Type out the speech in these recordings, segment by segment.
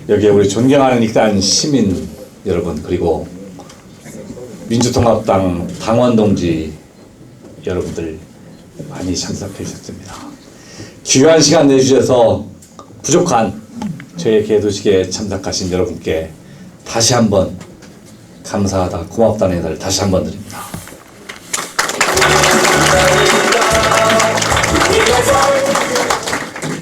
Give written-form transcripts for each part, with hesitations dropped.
여기에 우리 존경하는 일단 시민 여러분, 그리고 민주통합당 당원 동지 여러분들 많이 참석해 주셨습니다. 귀한 시간 내주셔서 부족한 저의 개도식에 참석하신 여러분께 다시 한번 감사하다, 고맙다는 인사를 다시 한번 드립니다.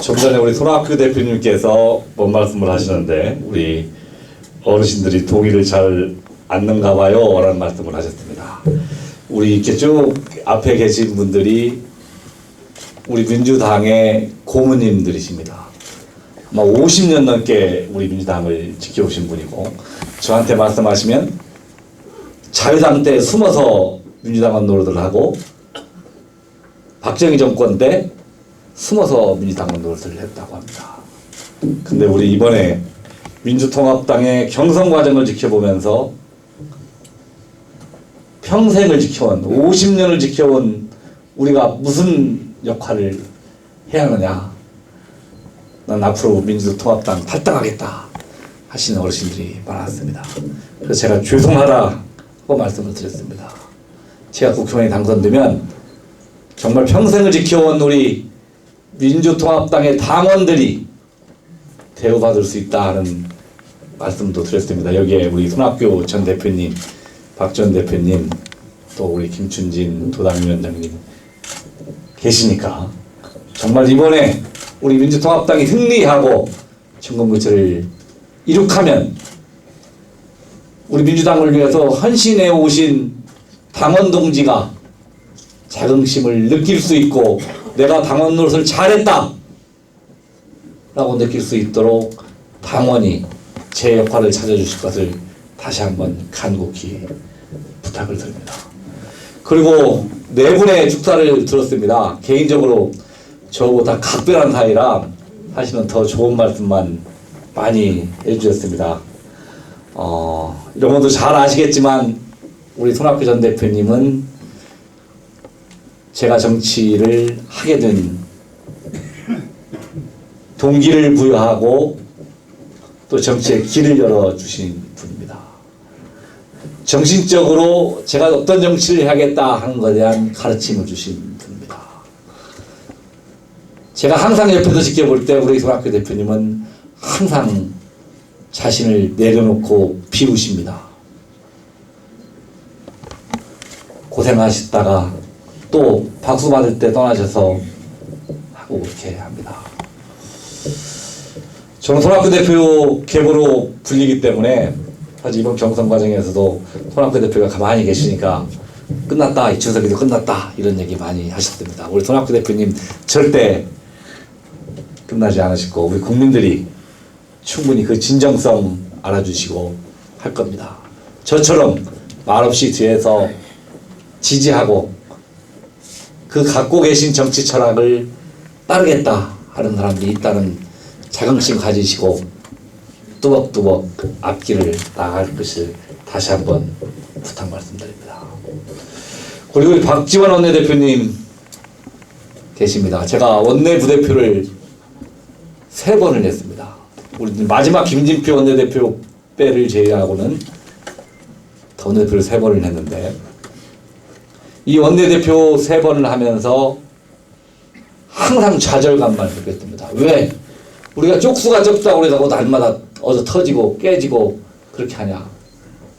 좀 전에 우리 손학규 대표님께서 뭔 말씀을 하시는데 우리 어르신들이 동의를 잘 않는가 봐요 라는 말씀을 하셨습니다. 우리 이렇게 쭉 앞에 계신 분들이 우리 민주당의 고모님들이십니다. 아마 50년 넘게 우리 민주당을 지켜오신 분이고, 저한테 말씀하시면 자유당 때 숨어서 민주당원 노릇을 하고 박정희 정권 때 숨어서 민주당원 노릇을 했다고 합니다. 근데 우리 이번에 민주통합당의 경선 과정을 지켜보면서 평생을 지켜온, 50년을 지켜온 우리가 무슨 역할을 해야 하느냐, 난 앞으로 민주통합당 탈당하겠다 하시는 어르신들이 많았습니다. 그래서 제가 죄송하다고 말씀을 드렸습니다. 제가 국회의원에 당선되면 정말 평생을 지켜온 우리 민주통합당의 당원들이 대우받을 수 있다 하는 말씀도 드렸습니다. 여기에 우리 손학규 전 대표님, 박 전 대표님, 또 우리 김춘진 도당위원장님 계시니까 정말 이번에 우리 민주통합당이 승리하고 정권교체를 이룩하면 우리 민주당을 위해서 헌신해 오신 당원 동지가 자긍심을 느낄 수 있고 내가 당원 노릇을 잘했다 라고 느낄 수 있도록 당원이 제 역할을 찾아주실 것을 다시 한번 간곡히 부탁을 드립니다. 그리고 네 분의 축사를 들었습니다. 개인적으로 저보다 각별한 사이라 사실은 더 좋은 말씀만 많이 해주셨습니다. 이런 것도 잘 아시겠지만 우리 손학규 전 대표님은 제가 정치를 하게 된 동기를 부여하고 또 정치의 길을 열어주신 분입니다. 정신적으로 제가 어떤 정치를 해야겠다 하는 것에 대한 가르침을 주신 분입니다. 제가 항상 옆에서 지켜볼 때 우리 손학규 대표님은 항상 자신을 내려놓고 비우십니다. 고생하셨다가 또 박수 받을 때 떠나셔서 하고 그렇게 합니다. 저는 손학규 대표 계보로 불리기 때문에 사실 이번 경선 과정에서도 손학규 대표가 가만히 계시니까 끝났다, 이춘석이도 끝났다 이런 얘기 많이 하셨습니다. 우리 손학규 대표님 절대 끝나지 않으실 거고 우리 국민들이 충분히 그 진정성 알아주시고 할 겁니다. 저처럼 말없이 뒤에서 지지하고 그 갖고 계신 정치 철학을 따르겠다 하는 사람들이 있다는 자긍심 가지시고 뚜벅뚜벅 앞길을 나갈 것을 다시 한번 부탁 말씀드립니다. 그리고 우리 박지원 원내대표님 계십니다. 제가 원내 부대표를 3번을 냈습니다. 우리 마지막 김진표 원내대표 빼를 제외하고는 원내대표를 3번을 했는데 이 원내대표 3번을 하면서 항상 좌절감만 느꼈습니다. 왜? 우리가 쪽수가 적다고 해서 날마다 어서 터지고 깨지고 그렇게 하냐.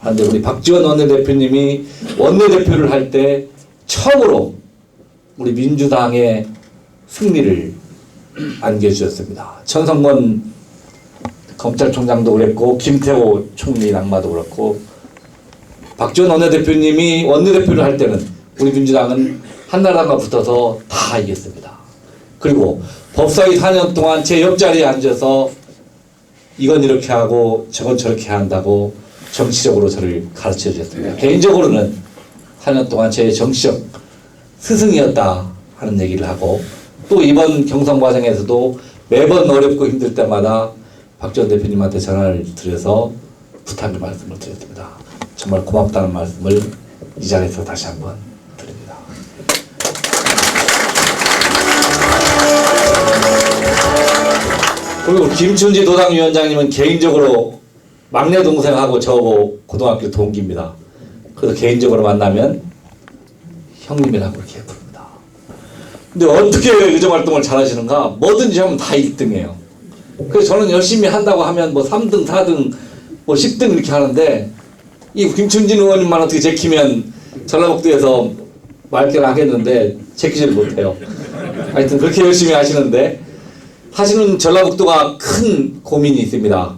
그런데 우리 박지원 원내대표님이 원내대표를 할 때 처음으로 우리 민주당의 승리를 안겨주셨습니다. 천성권 검찰총장도 그랬고 김태호 총리 낙마도 그렇고 박지원 원내대표님이 원내대표를 할 때는 우리 민주당은 한나라당과 붙어서 다 이겼습니다. 그리고 법사위 4년 동안 제 옆자리에 앉아서 이건 이렇게 하고 저건 저렇게 한다고 정치적으로 저를 가르쳐 주셨습니다. 개인적으로는 4년 동안 제 정치적 스승이었다 하는 얘기를 하고 또 이번 경선 과정에서도 매번 어렵고 힘들 때마다 박지원 대표님한테 전화를 드려서 부탁을 말씀을 드렸습니다. 정말 고맙다는 말씀을 이 자리에서 다시 한번 드립니다. 그리고 김춘지 도당위원장님은 개인적으로 막내 동생하고 저하고 고등학교 동기입니다. 그래서 개인적으로 만나면 형님이라고 이렇게 부릅니다. 근데 어떻게 의정활동을 잘하시는가? 뭐든지 하면 다 1등이에요. 그래서 저는 열심히 한다고 하면 뭐 3등, 4등, 뭐 10등 이렇게 하는데 이 김춘진 의원님만 어떻게 제키면 전라북도에서 말귀를 하겠는데 제키질 못해요. 하여튼 그렇게 열심히 하시는데 사실은 전라북도가 큰 고민이 있습니다.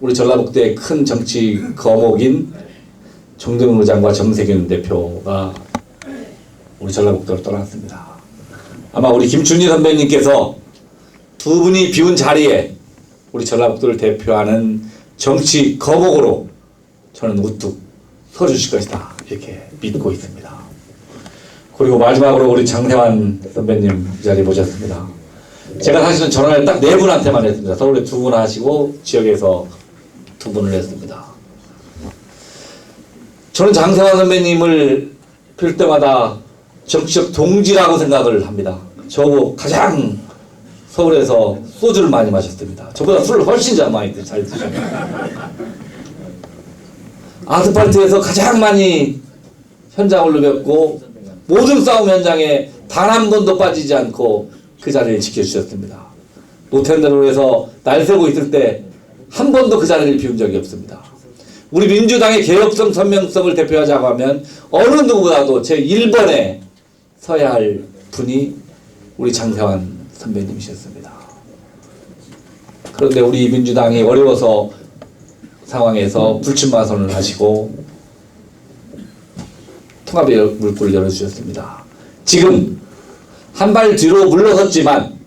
우리 전라북도의 큰 정치 거목인 정동영 의장과 정세균 대표가 우리 전라북도를 떠났습니다. 아마 우리 김춘희 선배님께서 두 분이 비운 자리에 우리 전라북도를 대표하는 정치 거목으로 저는 우뚝 서주실 것이다 이렇게 믿고 있습니다. 그리고 마지막으로 우리 장세환 선배님 이 자리에 모셨습니다. 제가 사실은 전화를 딱 4분한테만 했습니다. 서울에 2분 하시고 지역에서 2분을 했습니다. 저는 장세환 선배님을 뵐 때마다 정치적 동지라고 생각을 합니다. 저보고 가장 서울에서 소주를 많이 마셨습니다. 저보다 술을 훨씬 잘 드십니다. 아스팔트에서 가장 많이 현장을 누볐고 모든 싸움 현장에 단 한 번도 빠지지 않고 그 자리를 지켜주셨습니다. 노태우로에서 날 새고 있을 때 한 번도 그 자리를 비운 적이 없습니다. 우리 민주당의 개혁성, 선명성을 대표하자고 하면 어느 누구보다도 제 1번에 서야 할 분이 우리 장세환 선배님이셨습니다. 그런데 우리 민주당이 어려워서 상황에서 불출마 선언을 하시고 통합의 물꼬를 열어주셨습니다. 지금 한 발 뒤로 물러섰지만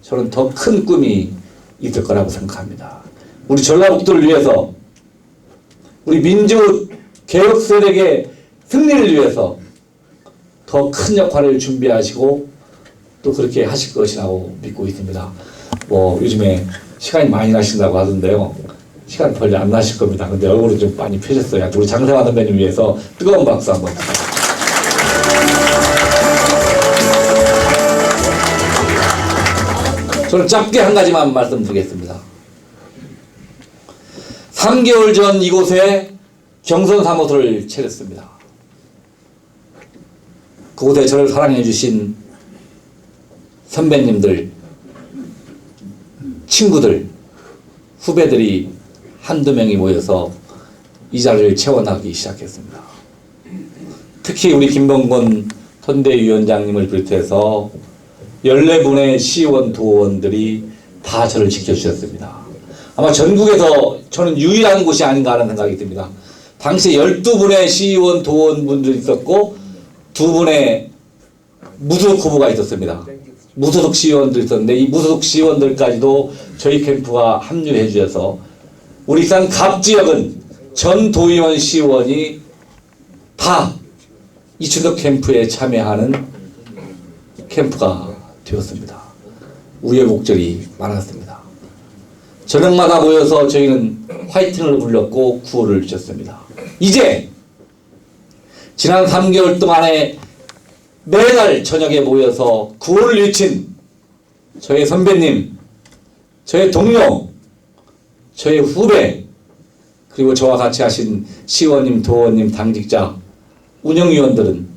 저는 더 큰 꿈이 있을 거라고 생각합니다. 우리 전라북도를 위해서 우리 민주 개혁 세력의 승리를 위해서 더 큰 역할을 준비하시고 또 그렇게 하실 것이라고 믿고 있습니다. 뭐 요즘에 시간이 많이 나신다고 하던데요. 시간 별로 안 나실 겁니다. 근데 얼굴이 좀 많이 펴셨어요. 우리 장세환 선배님 위해서 뜨거운 박수 한번 부탁드립니다. 저는 짧게 한 가지만 말씀드리겠습니다. 3개월 전 이곳에 경선 사무소를 차렸습니다. 그곳에 저를 사랑해 주신 선배님들, 친구들, 후배들이 한두 명이 모여서 이 자리를 채워나가기 시작했습니다. 특히 우리 김범곤 선대위원장님을 비롯해서 14분의 시의원, 도의원들이 다 저를 지켜주셨습니다. 아마 전국에서 저는 유일한 곳이 아닌가 하는 생각이 듭니다. 당시 12분의 시의원, 도의원분들이 있었고 2분의 무소속 후보가 있었습니다. 무소속 시의원들이 있었는데 이 무소속 시의원들까지도 저희 캠프가 합류해 주셔서 우리 산 갑지역은 전 도의원 시의원이 다 이춘석 캠프에 참여하는 캠프가 되었습니다. 우여곡절이 많았습니다. 저녁마다 모여서 저희는 화이팅을 불렸고 구호를 쳤습니다. 이제 지난 3개월 동안에 매달 저녁에 모여서 구호를 외친 저의 선배님, 저의 동료, 저의 후배, 그리고 저와 같이 하신 시의원님, 도의원님, 당직자, 운영위원들은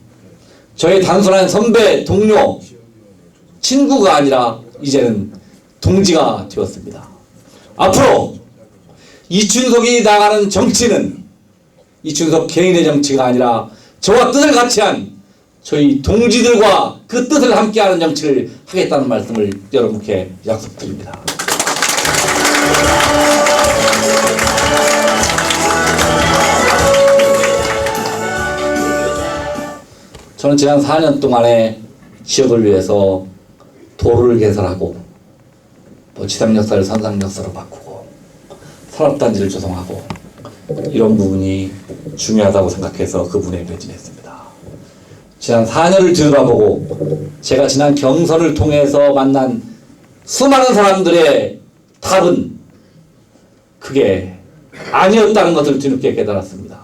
저의 단순한 선배, 동료, 친구가 아니라 이제는 동지가 되었습니다. 앞으로 이춘석이 나가는 정치는 이춘석 개인의 정치가 아니라 저와 뜻을 같이 한 저희 동지들과 그 뜻을 함께하는 정치를 하겠다는 말씀을 여러분께 약속드립니다. 저는 지난 4년 동안에 지역을 위해서 도로를 개설하고 뭐 지상역사를 선상역사로 바꾸고 산업단지를 조성하고 이런 부분이 중요하다고 생각해서 그분에 매진했습니다. 지난 4년을 뒤돌아보고 제가 지난 경선을 통해서 만난 수많은 사람들의 답은 그게 아니었다는 것을 뒤늦게 깨달았습니다.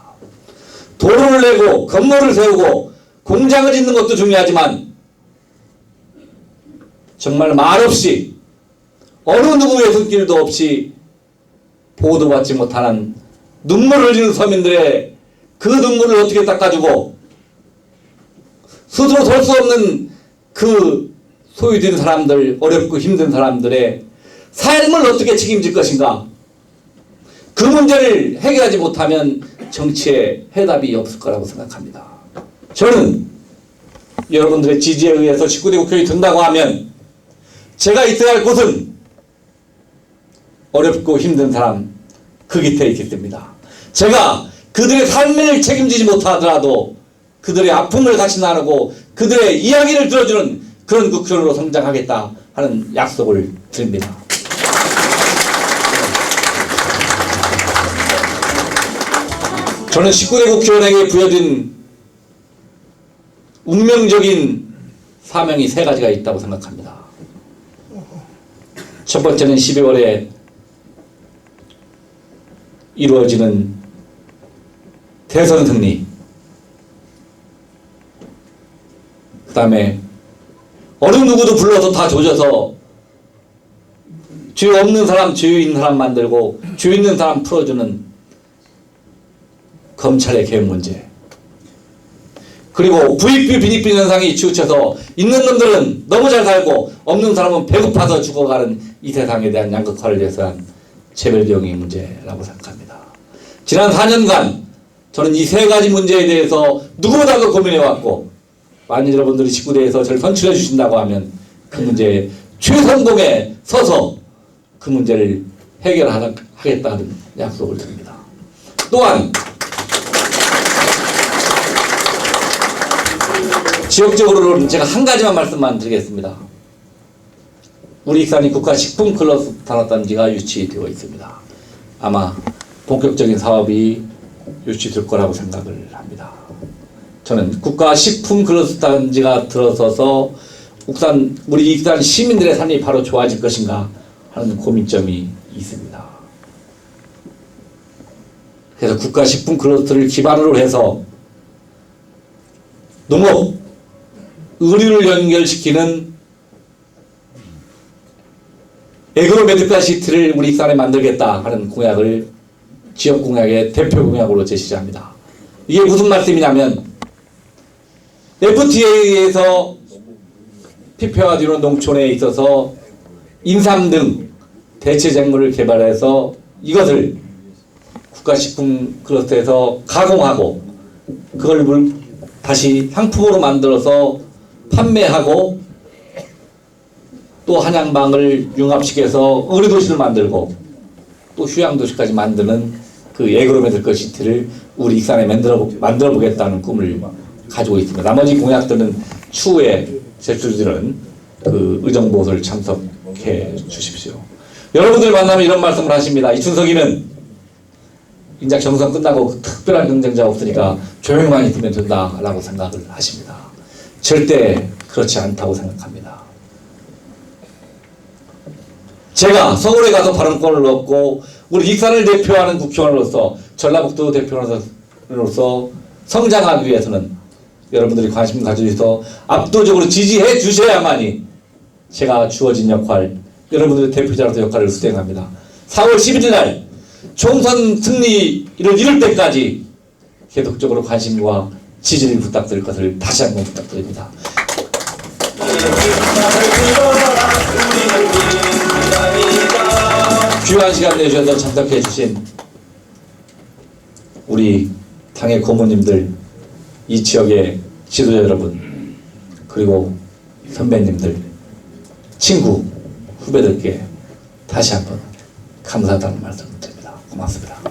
도로를 내고 건물을 세우고 공장을 짓는 것도 중요하지만 정말 말없이 어느 누구의 손길도 없이 보호도받지 못하는 눈물을 흘리는 서민들의 그 눈물을 어떻게 닦아주고 스스로 설 수 없는 그 소외된 사람들, 어렵고 힘든 사람들의 삶을 어떻게 책임질 것인가? 그 문제를 해결하지 못하면 정치에 해답이 없을 거라고 생각합니다. 저는 여러분들의 지지에 의해서 19대 국회의원이 된다고 하면 제가 있어야 할 곳은 어렵고 힘든 사람 그 곁에 있겠습니다. 제가 그들의 삶을 책임지지 못하더라도 그들의 아픔을 같이 나누고 그들의 이야기를 들어주는 그런 국회의원으로 성장하겠다 하는 약속을 드립니다. 저는 19대 국회의원에게 부여진 운명적인 사명이 세 가지가 있다고 생각합니다. 첫 번째는 12월에 이루어지는 대선 승리, 그 다음에 어느 누구도 불러서 다 조져서 죄 없는 사람 죄 있는 사람 만들고 죄 있는 사람 풀어주는 검찰의 개혁 문제, 그리고 부익부 빈익빈 현상이 치우쳐서 있는 놈들은 너무 잘 살고 없는 사람은 배고파서 죽어가는 이 세상에 대한 양극화를 위해서한 차별경의 문제라고 생각합니다. 지난 4년간 저는 이 세 가지 문제에 대해서 누구보다도 고민해왔고, 만약 여러분들이 19대에서 저를 선출해 주신다고 하면 그 문제에 최선봉에 서서 그 문제를 해결하겠다는 약속을 드립니다. 또한 지역적으로는 제가 한 가지만 말씀만 드리겠습니다. 우리 익산이 국가식품클러스터 단지가 유치되어 있습니다. 아마 본격적인 사업이 유치될 거라고 생각을 합니다. 저는 국가식품클러스터 단지가 들어서서 우리 익산 시민들의 삶이 바로 좋아질 것인가 하는 고민점이 있습니다. 그래서 국가식품클러스터를 기반으로 해서 농업, 의료를 연결시키는 에그로메디컬 시티를 우리 익산에 만들겠다 하는 공약을 지역 공약의 대표 공약으로 제시합니다. 이게 무슨 말씀이냐면 FTA에서 피폐화되는 농촌에 있어서 인삼 등 대체작물을 개발해서 이것을 국가식품 클러스터에서 가공하고 그걸 다시 상품으로 만들어서 판매하고 또 한양방을 융합시켜서 의료도시를 만들고 또 휴양도시까지 만드는 그 에그로메디컬 시티를 우리 익산에 만들어 보겠다는 꿈을 가지고 있습니다. 나머지 공약들은 추후에 제출되는 그 의정보고서를 참석해 주십시오. 여러분들 만나면 이런 말씀을 하십니다. 이춘석이는 인작 경선 끝나고 특별한 경쟁자가 없으니까 조용히만 있으면 된다라고 생각을 하십니다. 절대 그렇지 않다고 생각합니다. 제가 서울에 가서 발언권을 얻고 우리 익산을 대표하는 국회의원으로서 전라북도 대표로서 성장하기 위해서는 여러분들이 관심 가져주셔서 압도적으로 지지해 주셔야만이 제가 주어진 역할, 여러분들의 대표자로서 역할을 수행합니다. 4월 11일 날 총선 승리를 이룰 때까지 계속적으로 관심과 지지를 부탁드릴 것을 다시 한번 부탁드립니다. 귀한 시간 내주셔서 참석해 주신 우리 당의 고모님들, 이 지역의 지도자 여러분, 그리고 선배님들, 친구, 후배들께 다시 한번 감사하다는 말씀을 드립니다. 고맙습니다.